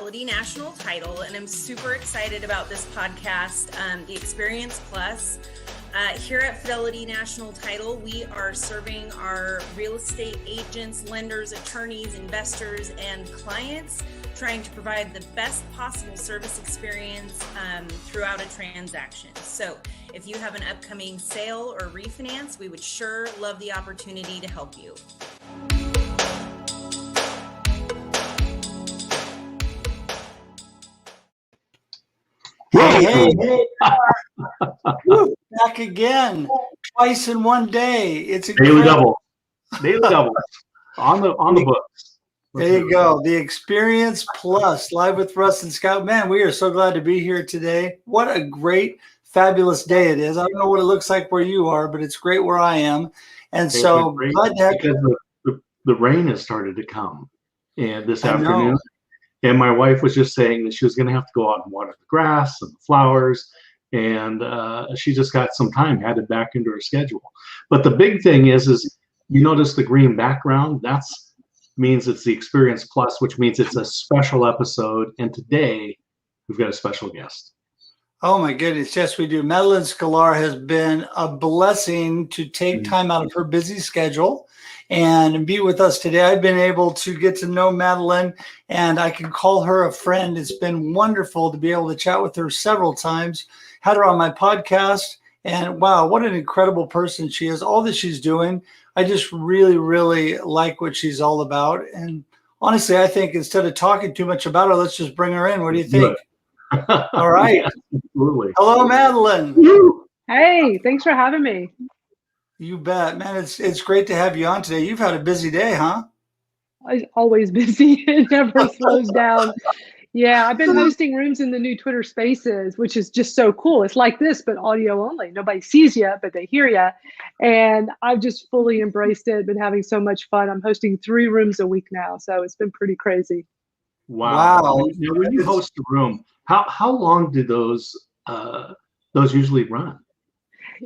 Fidelity National Title, and I'm super excited about this podcast, the Experience Plus. Here at Fidelity National Title, we are serving our real estate agents, lenders, attorneys, investors, and clients, trying to provide the best possible service experience throughout a transaction. So if you have an upcoming sale or refinance, we would sure love the opportunity to help you. Hey. Woo, back again, twice in one day. It's incredible. Daily double on the books. There you go. The Experience Plus, live with Russ and Scott. Man, we are so glad to be here today. What a great, fabulous day it is. I don't know what it looks like where you are, but it's great where I am. And so glad to have because the rain has started to come and this afternoon. And my wife was just saying that she was going to have to go out and water the grass and the flowers. And she just got some time added back into her schedule. But the big thing is you notice the green background. That's means it's the Experience Plus, which means it's a special episode. And today we've got a special guest. Oh my goodness. Yes, we do. Madalyns Sklar has been a blessing to take time out of her busy schedule and be with us today. I've been able to get to know Madalyn, and I can call her a friend. It's been wonderful to be able to chat with her several times. Had her on my podcast, and wow, what an incredible person she is. All that she's doing, I just really, really like what she's all about. And honestly, I think instead of talking too much about her, let's just bring her in. What do you think? All right. Absolutely. Hello, Madalyn. Hey, thanks for having me. You bet, man. It's great to have you on today. You've had a busy day, huh? I'm always busy. It never slows down. Yeah, I've been hosting rooms in the new Twitter Spaces, which is just so cool. It's like this, but audio only. Nobody sees you, but they hear you. And I've just fully embraced it. Been having so much fun. I'm hosting 3 rooms a week now, so it's been pretty crazy. Wow. Now, when you host a room, how long do those usually run?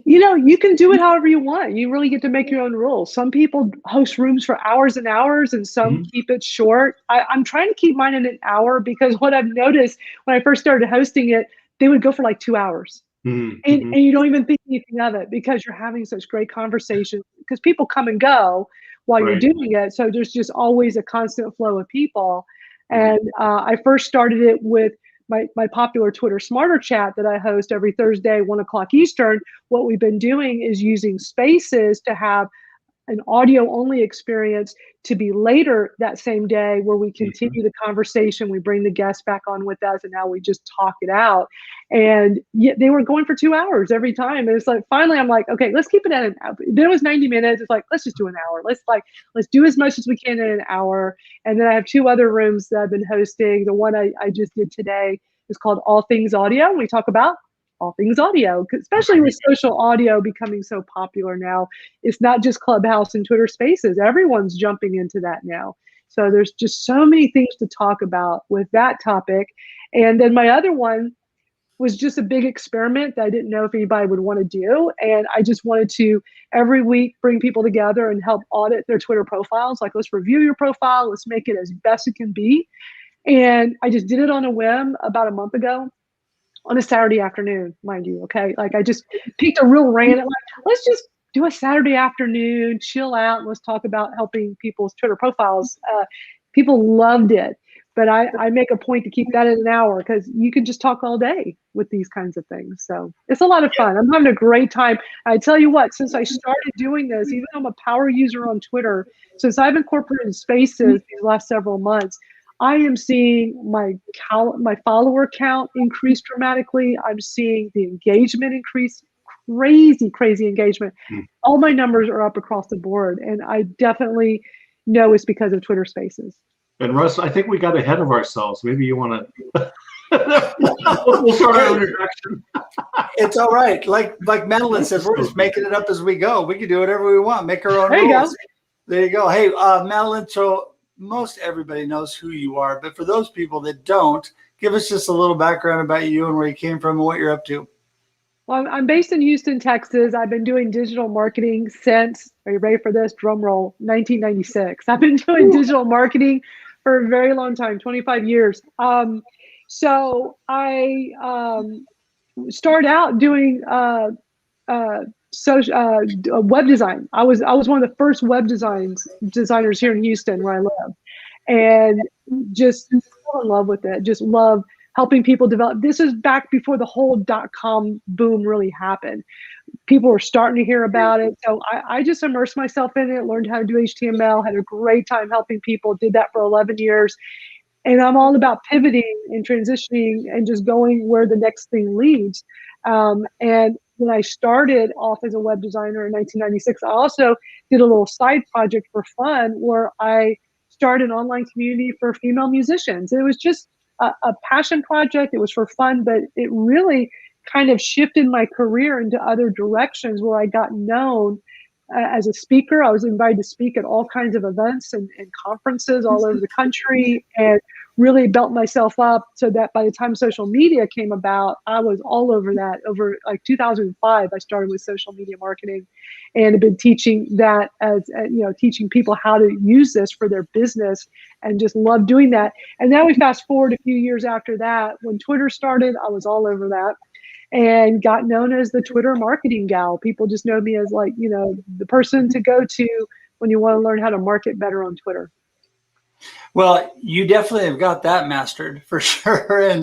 You know, you can do it however you want. You really get to make your own rules. Some people host rooms for hours and hours, and some keep it short. I'm trying to keep mine in an hour because what I've noticed when I first started hosting it, they would go for like 2 hours. And you don't even think anything of it because you're having such great conversations because people come and go while you're doing it. So there's just always a constant flow of people. And I first started it with my popular Twitter Smarter Chat that I host every Thursday, 1 o'clock Eastern. What we've been doing is using Spaces to have an audio only experience to be later that same day where we continue the conversation. We bring the guests back on with us, and now we just talk it out. And yet they were going for 2 hours every time. And it's like, finally, I'm like, okay, let's keep it at an hour. Then it was 90 minutes. It's like, let's just do an hour. Let's do as much as we can in an hour. And then I have 2 other rooms that I've been hosting. The one I just did today is called All Things Audio. We talk about all things audio, especially with social audio becoming so popular now. It's not just Clubhouse and Twitter Spaces. Everyone's jumping into that now. So there's just so many things to talk about with that topic. And then my other one was just a big experiment that I didn't know if anybody would want to do. And I just wanted to every week bring people together and help audit their Twitter profiles. Like, let's review your profile. Let's make it as best it can be. And I just did it on a whim about a month ago. On a Saturday afternoon, mind you, okay? Like I just picked a real random, like, let's just do a Saturday afternoon, chill out, and let's talk about helping people's Twitter profiles. People loved it, but I make a point to keep that in an hour because you can just talk all day with these kinds of things. So it's a lot of fun. I'm having a great time. I tell you what, since I started doing this, even though I'm a power user on Twitter, since I've incorporated Spaces these last several months, I am seeing my follower count increase dramatically. I'm seeing the engagement increase, crazy engagement. All my numbers are up across the board, and I definitely know it's because of Twitter Spaces. And Russ, I think we got ahead of ourselves. Maybe you want to. We'll start our introduction. It's all right. Like Madalyn says, we're just making it up as we go. We can do whatever we want. Make our own rules. Go. There you go. Hey, Madalyn. So most everybody knows who you are, but for those people that don't, give us just a little background about you and where you came from and what you're up to. Well, I'm based in Houston, Texas. I've been doing digital marketing since, are you ready for this? Drum roll, 1996. I've been doing digital marketing for a very long time, 25 years. So I started out doing web design. I was one of the first web designers here in Houston where I live, and just fell in love with it. Just love helping people develop. This is back before the whole .com boom really happened. People were starting to hear about it. So I just immersed myself in it, learned how to do HTML, had a great time helping people, did that for 11 years. And I'm all about pivoting and transitioning and just going where the next thing leads. And when I started off as a web designer in 1996, I also did a little side project for fun where I started an online community for female musicians. It was just a passion project. It was for fun, but it really kind of shifted my career into other directions where I got known as a speaker. I was invited to speak at all kinds of events and conferences all over the country, and really built myself up so that by the time social media came about, I was all over that. Over like 2005, I started with social media marketing and have been teaching that as, teaching people how to use this for their business, and just love doing that. And now we fast forward a few years after that, when Twitter started, I was all over that and got known as the Twitter marketing gal. People just know me as the person to go to when you want to learn how to market better on Twitter. Well, you definitely have got that mastered for sure. And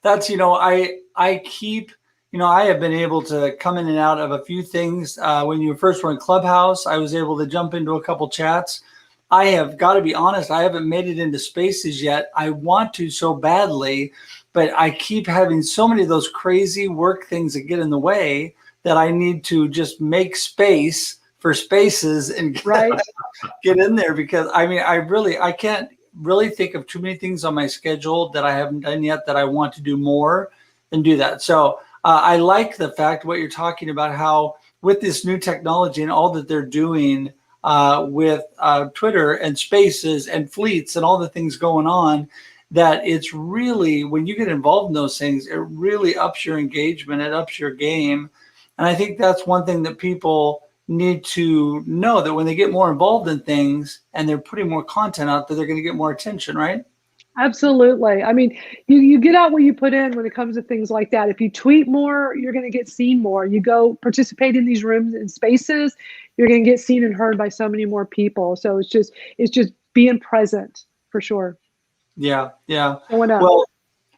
that's, I keep, I have been able to come in and out of a few things. When you first were in Clubhouse, I was able to jump into a couple chats. I have got to be honest, I haven't made it into Spaces yet. I want to so badly, but I keep having so many of those crazy work things that get in the way that I need to just make space for Spaces and get in there, because I can't really think of too many things on my schedule that I haven't done yet that I want to do more and do that. So I like the fact what you're talking about, how with this new technology and all that they're doing with Twitter and Spaces and fleets and all the things going on, that it's really, when you get involved in those things, it really ups your engagement, it ups your game. And I think that's one thing that people need to know, that when they get more involved in things and they're putting more content out, that they're going to get more attention, right? Absolutely. I mean, you get out what you put in when it comes to things like that. If you tweet more, you're going to get seen more. You go participate in these rooms and Spaces, you're going to get seen and heard by so many more people. So it's just being present for sure. Yeah. Well,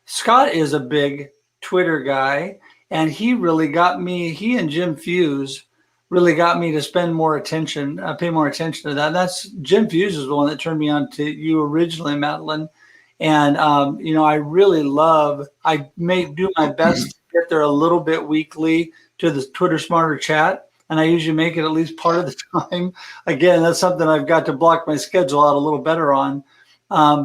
Scott is a big Twitter guy, and he really got me, he and Jim Fuse really got me to spend more attention, pay more attention to that. And that's, Jim Fuse is the one that turned me on to you originally, Madalyn. And, I really I may do my best to get there a little bit weekly to the Twitter Smarter chat. And I usually make it at least part of the time. Again, that's something I've got to block my schedule out a little better on. I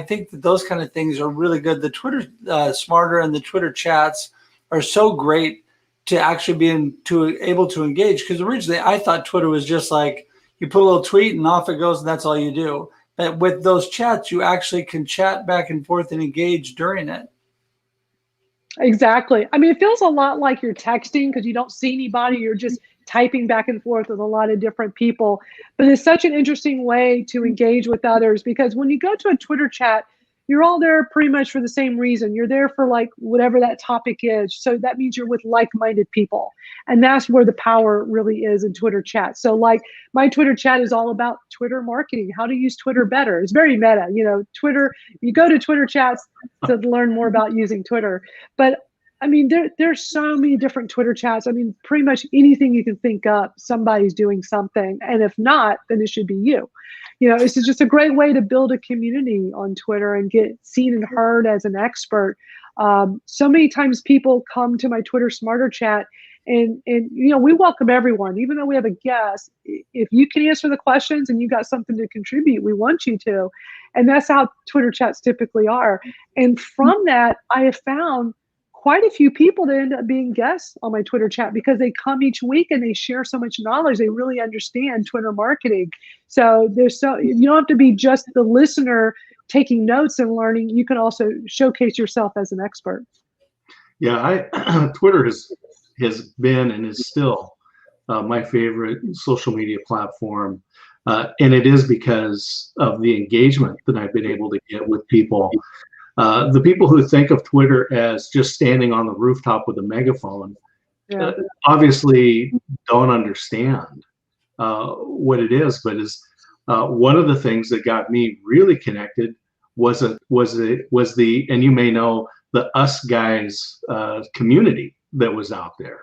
think that those kind of things are really good. The Twitter Smarter and the Twitter chats are so great to actually be able to engage. Because originally I thought Twitter was just like, you put a little tweet and off it goes, and that's all you do. But with those chats, you actually can chat back and forth and engage during it. Exactly. I mean, it feels a lot like you're texting because you don't see anybody. You're just typing back and forth with a lot of different people. But it's such an interesting way to engage with others, because when you go to a Twitter chat, you're all there pretty much for the same reason. You're there for like whatever that topic is. So that means you're with like-minded people. And that's where the power really is in Twitter chat. So like my Twitter chat is all about Twitter marketing, how to use Twitter better. It's very meta, Twitter, you go to Twitter chats to learn more about using Twitter. But I mean, there's so many different Twitter chats. I mean, pretty much anything you can think of, somebody's doing something. And if not, then it should be you. It's just a great way to build a community on Twitter and get seen and heard as an expert. So many times people come to my Twitter Smarter chat and we welcome everyone, even though we have a guest. If you can answer the questions and you got something to contribute, we want you to. And that's how Twitter chats typically are. And from that, I have found quite a few people that end up being guests on my Twitter chat because they come each week and they share so much knowledge. They really understand Twitter marketing. So you don't have to be just the listener taking notes and learning. You can also showcase yourself as an expert. Yeah, Twitter has been and is still my favorite social media platform. And it is because of the engagement that I've been able to get with people. The people who think of Twitter as just standing on the rooftop with a megaphone, obviously don't understand what it is. But is one of the things that got me really connected was the, and you may know, the Us Guys community that was out there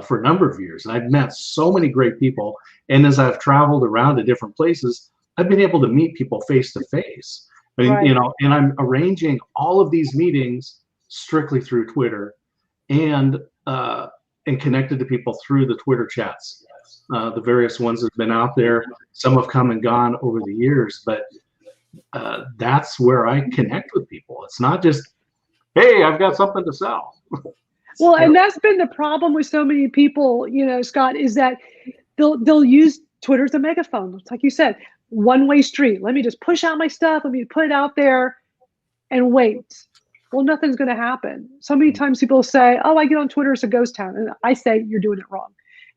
for a number of years. And I've met so many great people. And as I've traveled around to different places, I've been able to meet people face to face. I mean, you know, and I'm arranging all of these meetings strictly through Twitter, and connected to people through the Twitter chats, the various ones that have been out there. Some have come and gone over the years, but that's where I connect with people. It's not just, hey, I've got something to sell. Well, and that's been the problem with so many people, you know, Scott, is that they'll use Twitter as a megaphone. It's like you said, one-way street. Let me just push out my stuff. Let me put it out there and wait. Well, nothing's going to happen. So many times people say, oh, I get on Twitter, it's a ghost town. And I say, you're doing it wrong.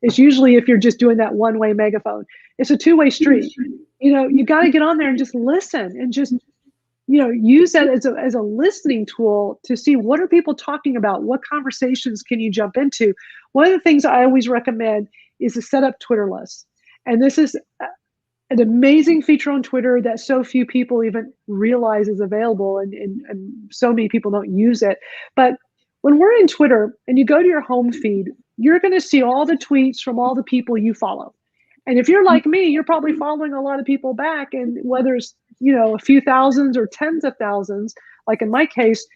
It's usually if you're just doing that one-way megaphone. It's a two-way street. You know, you got to get on there and just listen and just, you know, use that as a listening tool to see what are people talking about? What conversations can you jump into? One of the things I always recommend is to set up Twitter lists. And this is an amazing feature on Twitter that so few people even realize is available, and so many people don't use it. But when we're in Twitter and you go to your home feed, you're going to see all the tweets from all the people you follow. And if you're like me, you're probably following a lot of people back, and whether it's, you know, a few thousands or tens of thousands, like in my case,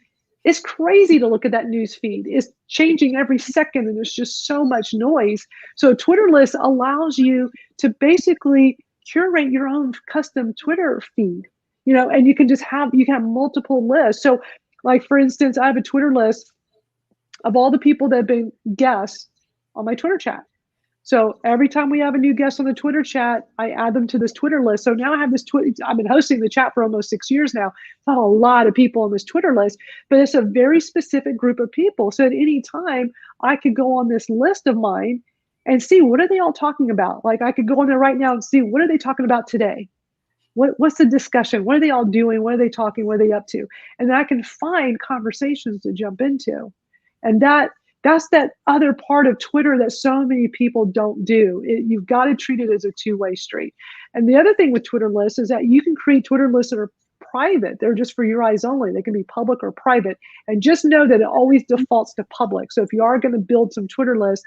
it's crazy to look at that news feed. It's changing every second, and there's just so much noise. So a Twitter list allows you to basically curate your own custom Twitter feed, you know, and you can have multiple lists. So like, for instance, I have a Twitter list of all the people that have been guests on my Twitter chat. So every time we have a new guest on the Twitter chat, I add them to this Twitter list. So now I have this I've been hosting the chat for almost 6 years now. Not a lot of people on this Twitter list, but it's a very specific group of people. So at any time, I could go on this list of mine and see, what are they all talking about? Like, I could go on there right now and see, what are they talking about today? What's the discussion? What are they all doing? What are they talking? What are they up to? And then I can find conversations to jump into. And that's that other part of Twitter that so many people don't do. You've got to treat it as a two-way street. And the other thing with Twitter lists is that you can create Twitter lists that are private. They're just for your eyes only. They can be public or private. And just know that it always defaults to public. So if you are going to build some Twitter lists,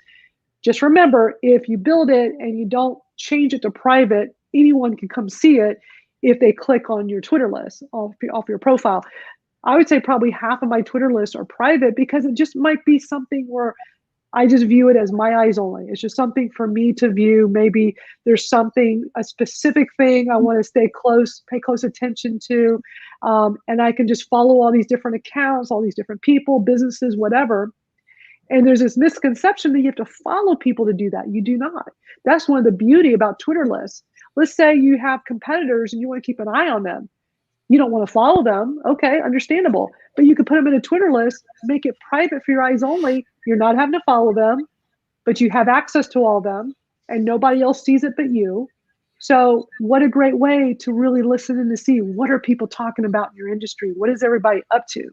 just remember, if you build it and you don't change it to private, anyone can come see it if they click on your Twitter list off your profile. I would say probably half of my Twitter lists are private, because it just might be something where I just view it as my eyes only. It's just something for me to view. Maybe there's a specific thing I want to pay close attention to. And I can just follow all these different accounts, all these different people, businesses, whatever. And there's this misconception that you have to follow people to do that. You do not. That's one of the beauty about Twitter lists. Let's say you have competitors and you want to keep an eye on them. You don't want to follow them. Okay, understandable. But you could put them in a Twitter list, make it private for your eyes only. You're not having to follow them, but you have access to all of them, and nobody else sees it but you. So what a great way to really listen and to see, what are people talking about in your industry? What is everybody up to?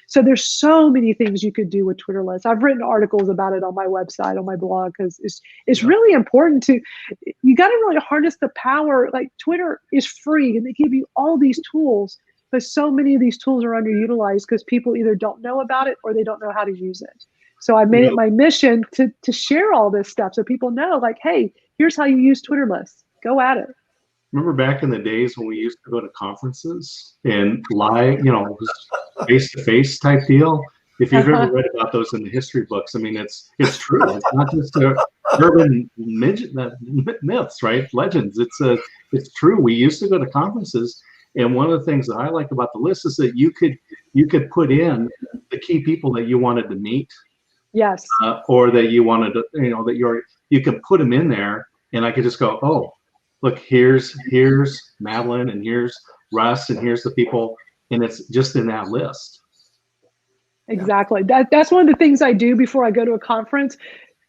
So there's so many things you could do with Twitter lists. I've written articles about it on my website, on my blog, because it's really important you got to really harness the power. Like, Twitter is free and they give you all these tools, but so many of these tools are underutilized because people either don't know about it or they don't know how to use it. So I made it my mission to share all this stuff so people know, like, hey, here's how you use Twitter lists. Go at it. Remember back in the days when we used to go to conferences and live, you know, face-to-face type deal? If you've ever read about those in the history books, I mean, it's true. It's not just urban myths, right? Legends. It's true. We used to go to conferences, and one of the things that I like about the list is that you could put in the key people that you wanted to meet. Yes. Or that you wanted to, you know, you could put them in there, and I could just go, oh, look, here's Madalyn, and here's Russ, and here's the people, and it's just in that list. Exactly. That's one of the things I do before I go to a conference.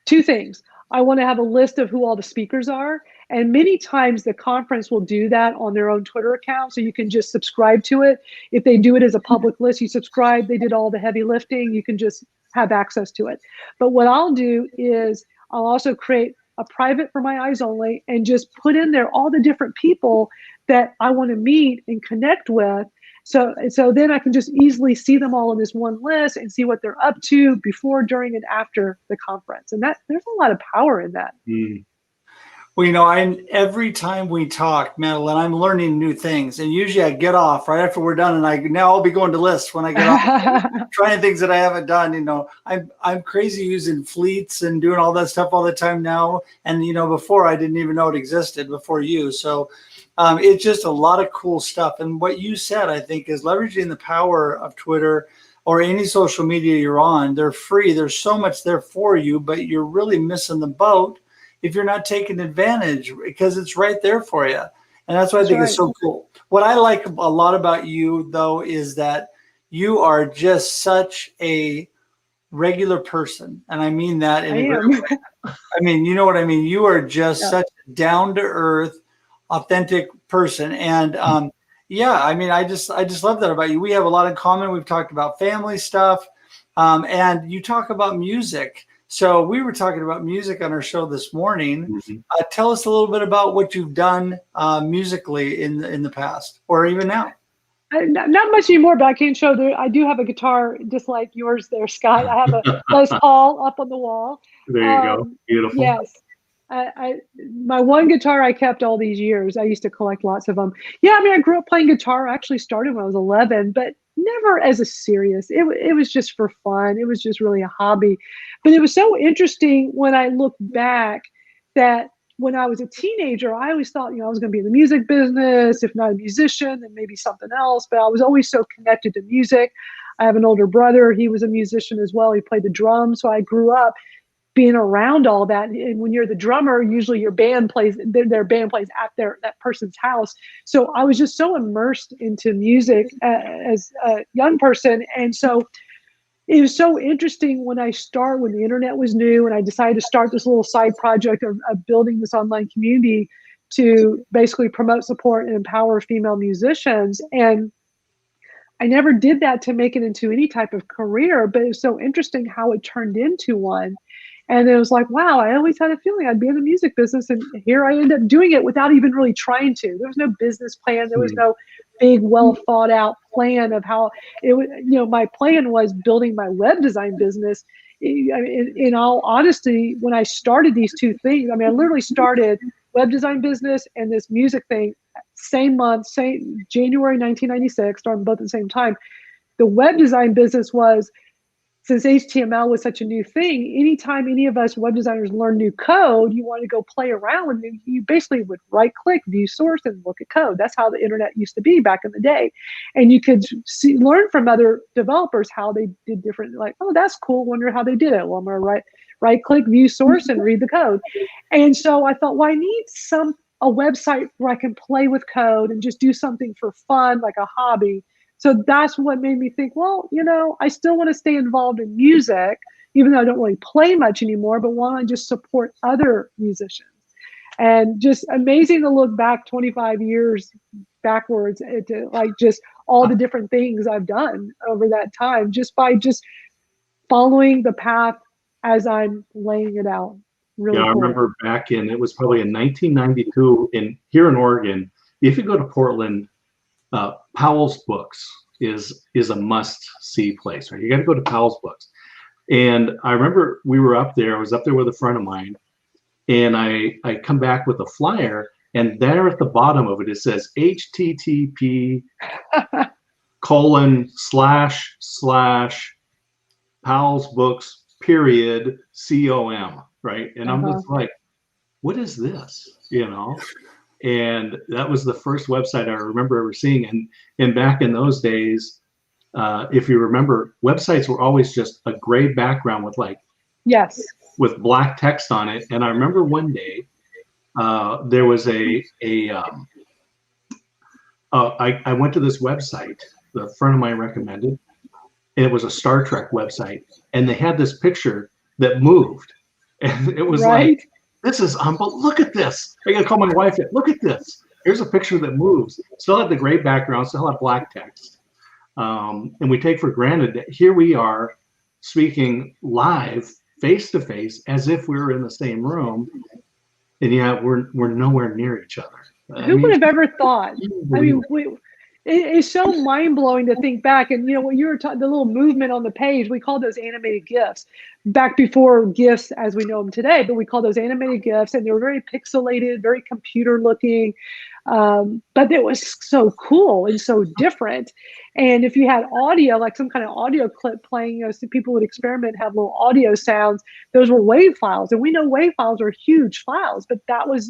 Two things. I want to have a list of who all the speakers are, And many times the conference will do that on their own Twitter account. So you can just subscribe to it. If they do it as a public list, you subscribe, they did all the heavy lifting, you can just have access to it. But what I'll do is I'll also create a private for my eyes only and just put in there all the different people that I want to meet and connect with. So then I can just easily see them all in this one list and see what they're up to before, during, and after the conference. And that there's a lot of power in that. Mm. Well, every time we talk, Madalyn, I'm learning new things. And usually I get off right after we're done, and now I'll be going to lists when I get off, trying things that I haven't done. I'm crazy using fleets and doing all that stuff all the time now. And, before I didn't even know it existed before you. So it's just a lot of cool stuff. And what you said, I think, is leveraging the power of Twitter or any social media you're on. They're free. There's so much there for you, but you're really missing the boat if you're not taking advantage, because it's right there for you. And that's what I think is so cool. What I like a lot about you, though, is that you are just such a regular person. And I mean that in a great way. I mean, you know what I mean? You are just such a down-to-earth, authentic person. And I just love that about you. We have a lot in common. We've talked about family stuff, and you talk about music. So we were talking about music on our show this morning. Mm-hmm. Tell us a little bit about what you've done musically in the past, or even now. Not much anymore, but I can show there. I do have a guitar just like yours there, Scott. I have a Les Paul up on the wall. There you go. Beautiful. Yes. My one guitar I kept all these years. I used to collect lots of them. Yeah, I grew up playing guitar. I actually started when I was 11, but never as a serious. It was just for fun. It was just really a hobby. But it was so interesting when I look back that when I was a teenager, I always thought, I was going to be in the music business, if not a musician, then maybe something else. But I was always so connected to music. I have an older brother. He was a musician as well. He played the drums. So I grew up being around all that. And when you're the drummer, usually your band plays, their band plays at that person's house. So I was just so immersed into music as a young person. And so it was so interesting when the internet was new and I decided to start this little side project of building this online community to basically promote, support, and empower female musicians. And I never did that to make it into any type of career, but it was so interesting how it turned into one. And it was like, wow, I always had a feeling I'd be in the music business. And here I end up doing it without even really trying to. There was no business plan. There was no big, well thought out plan of how it would, my plan was building my web design business. In all honesty, when I started these two things, I literally started web design business and this music thing same month, same January 1996, started both at the same time. The web design business was, since HTML was such a new thing, anytime any of us web designers learn new code, you want to go play around with it. You basically would right click, view source, and look at code. That's how the internet used to be back in the day. And you could learn from other developers how they did different, like, oh, that's cool. Wonder how they did it. Well, I'm going to right click, view source, and read the code. And so I thought, well, I need a website where I can play with code and just do something for fun, like a hobby. So that's what made me think, well, I still want to stay involved in music, even though I don't really play much anymore, but want to just support other musicians. And just amazing to look back 25 years backwards to just all the different things I've done over that time, just by just following the path as I'm laying it out. Really cool. I remember it was probably in 1992 here in Oregon. If you go to Portland, Powell's Books is a must-see place, right? You got to go to Powell's Books. And I remember we were up there. I was up there with a friend of mine, and I come back with a flyer, and there at the bottom of it says http:// Powell's Books .com, right? And I'm just like, what is this? And that was the first website I remember ever seeing. And back in those days, if you remember, websites were always just a gray background with with black text on it. And I remember one day there was I went to this website that a friend of mine recommended, and it was a Star Trek website. And they had this picture that moved. And it was like, this is look at this. I gotta call my wife in. Look at this. Here's a picture that moves. Still have the gray background, still have black text. And we take for granted that here we are speaking live, face to face, as if we were in the same room, and yet we're nowhere near each other. Who would have ever thought? I mean, it's so mind-blowing to think back. And what you were talking, the little movement on the page, we called those animated GIFs back before GIFs as we know them today, but we called those animated GIFs, and they were very pixelated, very computer looking. But it was so cool and so different. And if you had audio, like some kind of audio clip playing, so people would experiment, have little audio sounds, those were WAV files. And we know WAV files are huge files, but that was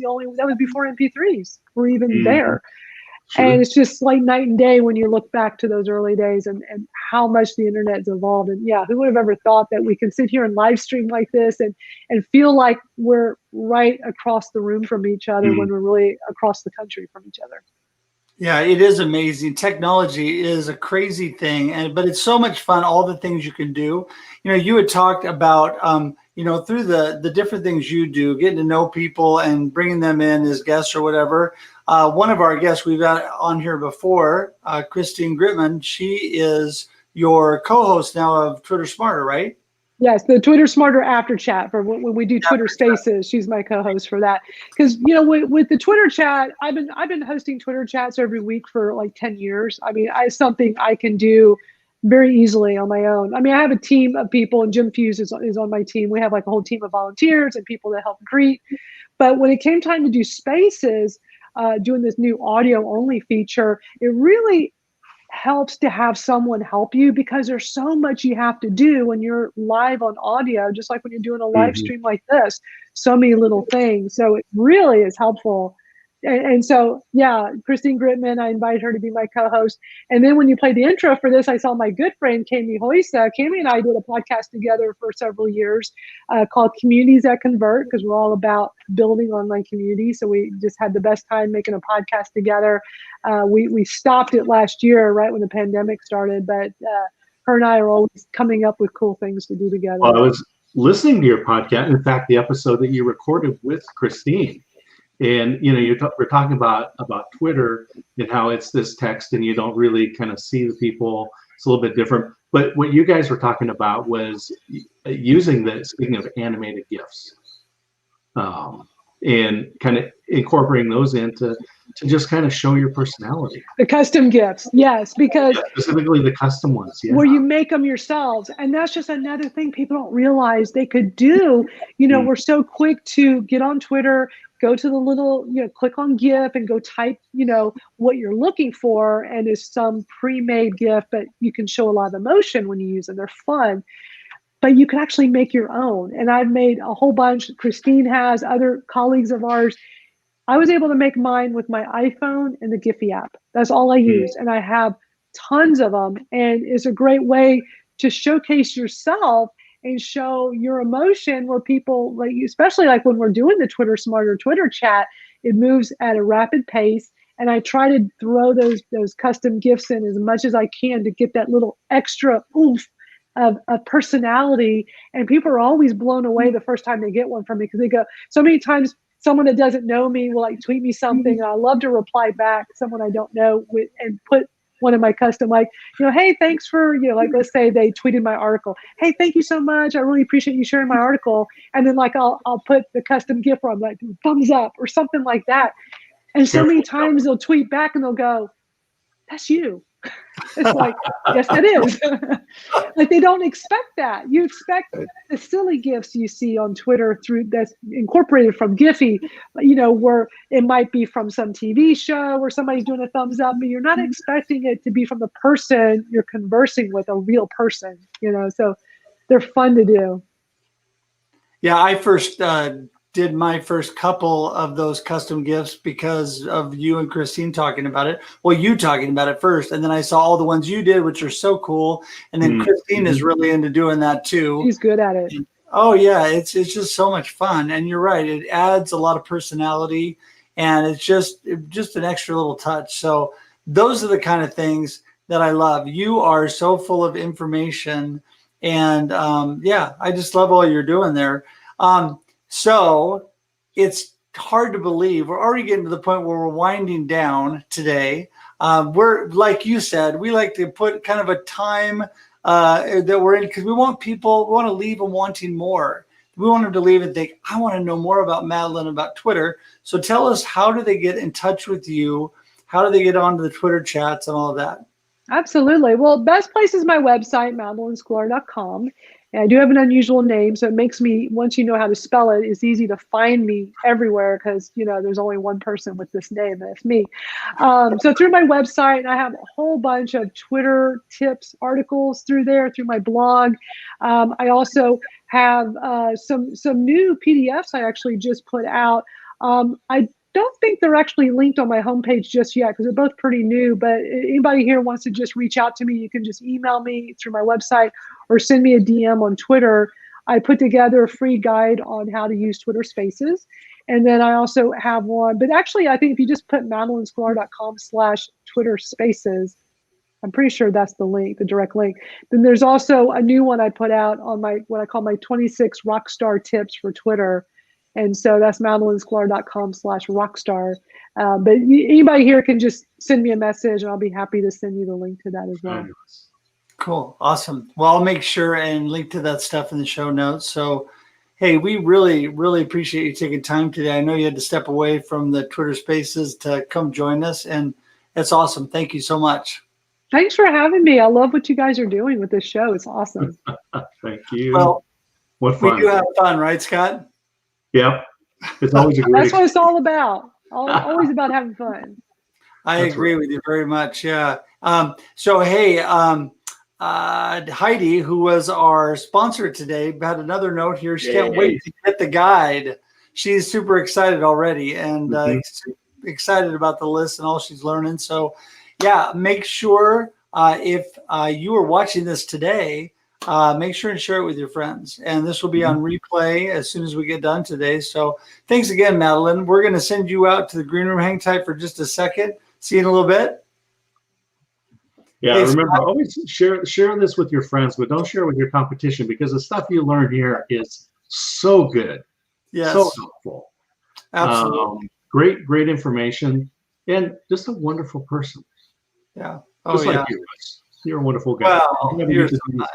before MP3s were even there. Sure. And it's just like night and day when you look back to those early days and how much the internet's evolved. And yeah, who would have ever thought that we can sit here and live stream like this and feel like we're right across the room from each other when we're really across the country from each other. Yeah, it is amazing. Technology is a crazy thing, but it's so much fun, all the things you can do. You had talked about, through the different things you do, getting to know people and bringing them in as guests or whatever. One of our guests we've got on here before, Christine Gritman, she is your co-host now of Twitter Smarter, right? Yes, the Twitter Smarter After Chat for when we do Twitter Spaces. She's my co-host for that. Because with the Twitter chat, I've been hosting Twitter chats every week for like 10 years. I mean, it's something I can do very easily on my own. I mean, I have a team of people, and Jim Fuse is on my team. We have like a whole team of volunteers and people that help greet. But when it came time to do Spaces, doing this new audio only feature, it really helps to have someone help you, because there's so much you have to do when you're live on audio, just like when you're doing a live stream like this, so many little things. So it really is helpful. And so, yeah, Christine Gritman, I invited her to be my co-host. And then when you played the intro for this, I saw my good friend, Cami Hoysa. Cami and I did a podcast together for several years called Communities That Convert, because we're all about building online communities. So we just had the best time making a podcast together. We stopped it last year, right when the pandemic started, but her and I are always coming up with cool things to do together. Well, I was listening to your podcast. In fact, the episode that you recorded with Christine. And we're talking about Twitter and how it's this text and you don't really kind of see the people. It's a little bit different. But what you guys were talking about was speaking of animated GIFs, and kind of incorporating those into to just kind of show your personality. The custom GIFs, yes, because specifically the custom ones, where you make them yourselves, and that's just another thing people don't realize they could do. We're so quick to get on Twitter, go to the little, click on GIF and go type, what you're looking for, and it's some pre-made GIF, but you can show a lot of emotion when you use them. They're fun. But you can actually make your own. And I've made a whole bunch. Christine has, other colleagues of ours. I was able to make mine with my iPhone and the Giphy app. That's all I use. And I have tons of them. And it's a great way to showcase yourself and show your emotion, where people, like, especially like when we're doing the Twitter Smarter Twitter chat, it moves at a rapid pace. And I try to throw those custom GIFs in as much as I can to get that little extra oomph of personality. And people are always blown away the first time they get one from me, because they go, so many times someone that doesn't know me will like tweet me something, and I love to reply back someone I don't know and put one of my custom, like, hey, thanks for, like, let's say they tweeted my article. Hey, thank you so much. I really appreciate you sharing my article. And then like, I'll put the custom GIF where I'm like, thumbs up or something like that. And so many times they'll tweet back and they'll go, that's you. It's like, yes, that is. Like, they don't expect that. You expect the silly GIFs you see on Twitter that's incorporated from Giphy, where it might be from some TV show where somebody's doing a thumbs up, but you're not expecting it to be from the person you're conversing with, a real person, so they're fun to do. Yeah, I first did my first couple of those custom GIFs because of you and Christine talking about it. Well, you talking about it first, and then I saw all the ones you did, which are so cool. And then Christine is really into doing that too. She's good at it. Oh yeah, it's just so much fun. And you're right, it adds a lot of personality, and it's just an extra little touch. So those are the kind of things that I love. You are so full of information, and I just love all you're doing there. So it's hard to believe. We're already getting to the point where we're winding down today. We're, like you said, we like to put kind of a time that we're in, because we want to leave them wanting more. We want them to leave and think, I want to know more about Madalyn, about Twitter. So tell us, how do they get in touch with you? How do they get onto the Twitter chats and all of that? Absolutely. Well, best place is my website, MadalynsSklar.com. And I do have an unusual name, so it makes me, once you know how to spell it, it's easy to find me everywhere, because, there's only one person with this name, and it's me. So through my website, I have a whole bunch of Twitter tips, articles through there, through my blog. I also have some new PDFs I actually just put out. I don't think they're actually linked on my homepage just yet, because they're both pretty new, but anybody here wants to just reach out to me, you can just email me through my website or send me a DM on Twitter. I put together a free guide on how to use Twitter Spaces. And then I also have one, but actually I think if you just put MadalynsSklar.com/Twitter Spaces, I'm pretty sure that's the link, the direct link. Then there's also a new one I put out on what I call my 26 Rockstar Tips for Twitter. And so that's MadalynsSklar.com/rockstar. But anybody here can just send me a message, and I'll be happy to send you the link to that as well. Cool. Awesome. Well, I'll make sure and link to that stuff in the show notes. So, hey, we really, really appreciate you taking time today. I know you had to step away from the Twitter Spaces to come join us, and it's awesome. Thank you so much. Thanks for having me. I love what you guys are doing with this show. It's awesome. Thank you. Well, what fun. We do have fun, right, Scott? Yep. It's always a great That's what it's all about. Always about having fun. I agree with you very much. Yeah. So, hey, Heidi, who was our sponsor today, had another note here. She can't wait to get the guide. She's super excited already, and excited about the list and all she's learning. So, yeah, make sure if you are watching this today, make sure and share it with your friends. And this will be on replay as soon as we get done today. So thanks again, Madalyn. We're going to send you out to the green room. Hang tight for just a second. See you in a little bit. Yeah, remember, always share this with your friends, but don't share it with your competition, because the stuff you learn here is so good. Yes. So helpful. Absolutely. Great information, and just a wonderful person. Yeah. Just like you, Russ. You're a wonderful guy. Well, you're so nice.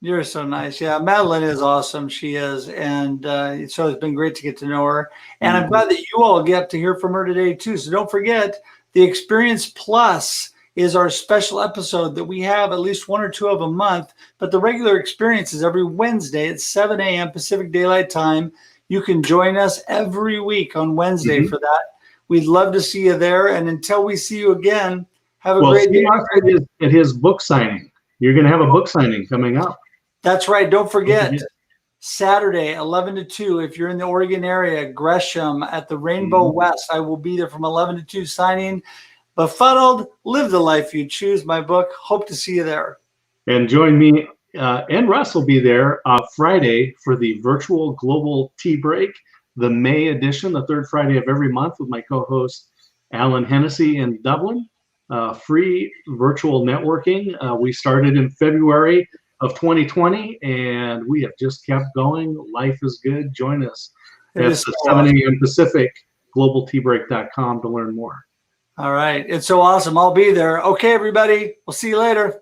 You're so nice. Yeah, Madalyn is awesome. She is. And so it's been great to get to know her. And I'm glad that you all get to hear from her today, too. So don't forget, the Experience Plus is our special episode that we have at least one or two of a month. But the regular experience is every Wednesday at 7 a.m. Pacific Daylight Time. You can join us every week on Wednesday for that. We'd love to see you there. And until we see you again, have a great day. At his book signing. You're going to have a book signing coming up. That's right. Don't forget, Saturday, 11 to 2, if you're in the Oregon area, Gresham at the Rainbow West. I will be there from 11 to 2 signing. Befuddled, Live the Life You Choose, my book. Hope to see you there. And join me, and Russ will be there Friday for the virtual global tea break, the May edition, the third Friday of every month, with my co-host, Alan Hennessy in Dublin. Free virtual networking. We started in February of 2020, and we have just kept going. Life is good. Join us. It's 7 a.m. Pacific, globalteabreak.com to learn more. All right. It's so awesome. I'll be there. Okay, everybody. We'll see you later.